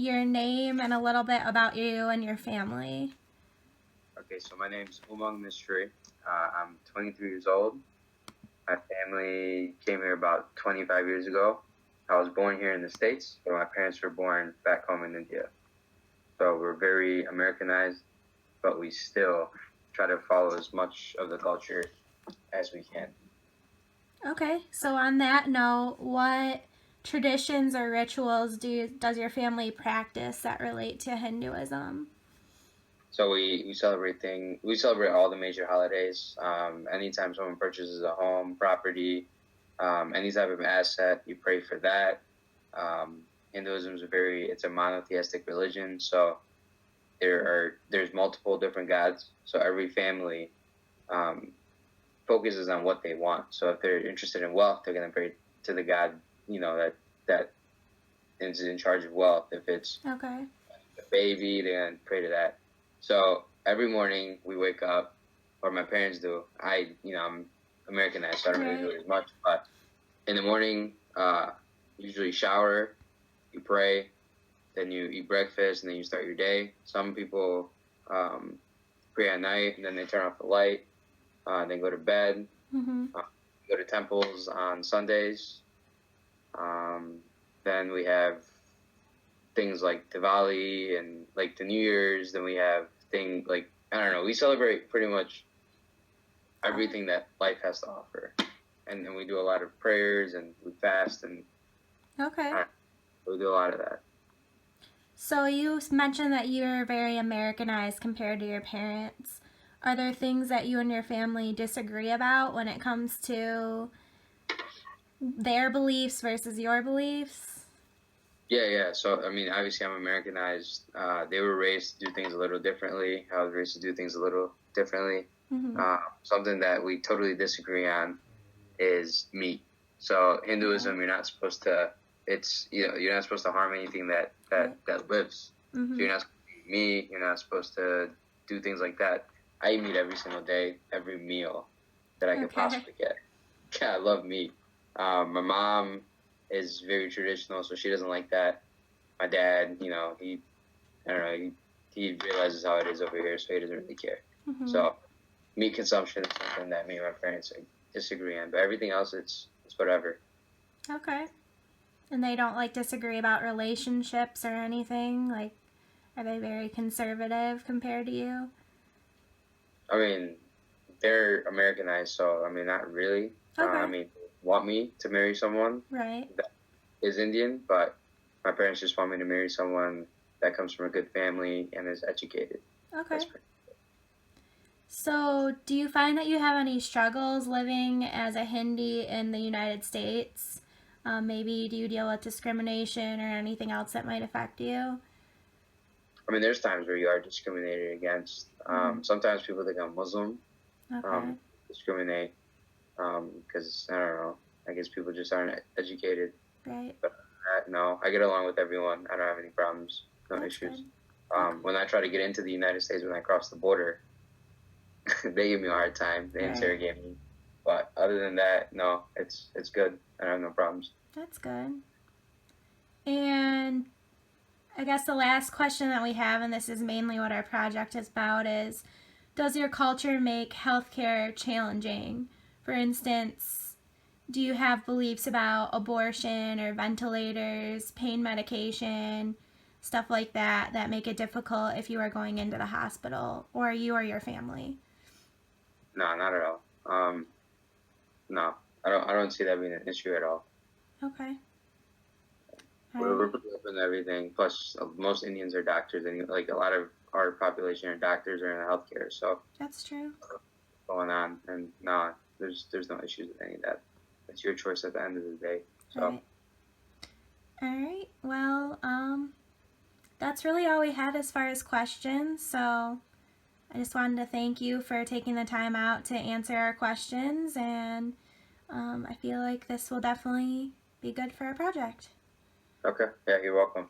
your name and a little bit about you and your family. Okay, so my name's Umang Mistry. I'm 23 years old. My family came here about 25 years ago. I was born here in the States, but my parents were born back home in India. So we're very Americanized, but we still try to follow as much of the culture as we can. Okay, so on that note, what traditions or rituals does your family practice that relate to Hinduism? So we celebrate all the major holidays. Anytime someone purchases a home, property, any type of asset, you pray for that. Hinduism is it's a monotheistic religion, so there's multiple different gods. So every family focuses on what they want. So if they're interested in wealth, they're gonna pray to the god, that is in charge of wealth. If it's Okay. a baby, they're gonna pray to that. So every morning we wake up, or my parents do. I'm Americanized, so I don't really do it as much. But in the morning, usually shower, you pray, then you eat breakfast, and then you start your day. Some people pray at night, and then they turn off the light, then go to bed, go to temples on Sundays. Then we have things like Diwali and like the New Year's. Then we have things like, I don't know, we celebrate pretty much everything that life has to offer. And we do a lot of prayers and we fast and Okay. we do a lot of that. So you mentioned that you're very Americanized compared to your parents. Are there things that you and your family disagree about when it comes to their beliefs versus your beliefs? Yeah. So, I mean, obviously I'm Americanized. They were raised to do things a little differently. I was raised to do things a little differently. Something that we totally disagree on is meat. So Hinduism, you're not supposed to, you're not supposed to harm anything that lives. So you're not supposed to eat meat. You're not supposed to do things like that. I eat meat every single day, every meal that I could possibly get. Yeah, I love meat. My mom is very traditional, so she doesn't like that. My dad, he realizes how it is over here, so he doesn't really care. So meat consumption is something that me and my parents disagree on, but everything else, it's whatever. Okay. And they don't disagree about relationships or anything? Like, are they very conservative compared to you? I mean, they're Americanized, so I mean, not really. Okay. Want me to marry someone Right. that is Indian, but my parents just want me to marry someone that comes from a good family and is educated. Okay. So, do you find that you have any struggles living as a Hindi in the United States? Maybe do you deal with discrimination or anything else that might affect you? I mean, there's times where you are discriminated against. Sometimes people think I'm Muslim. Okay. Discriminate because, I don't know, I guess people just aren't educated. Right. But no, I get along with everyone. I don't have any problems, no issues. When I try to get into the United States, when I cross the border, they give me a hard time. They interrogate me. But other than that, no, it's good. I don't have no problems. That's good. And I guess the last question that we have, and this is mainly what our project is about, is does your culture make healthcare challenging? For instance, do you have beliefs about abortion or ventilators, pain medication, stuff like that that make it difficult if you are going into the hospital, or you or your family? No, not at all. No, I don't see that being an issue at all. Okay. We're pretty open to everything. Plus, most Indians are doctors, and like a lot of our population are doctors or in the healthcare. So That's true. going on, and no, there's no issues with any of that. It's your choice at the end of the day. So. All right. Well, that's really all we had as far as questions. So I just wanted to thank you for taking the time out to answer our questions, and I feel like this will definitely be good for our project. Okay. Yeah, you're welcome.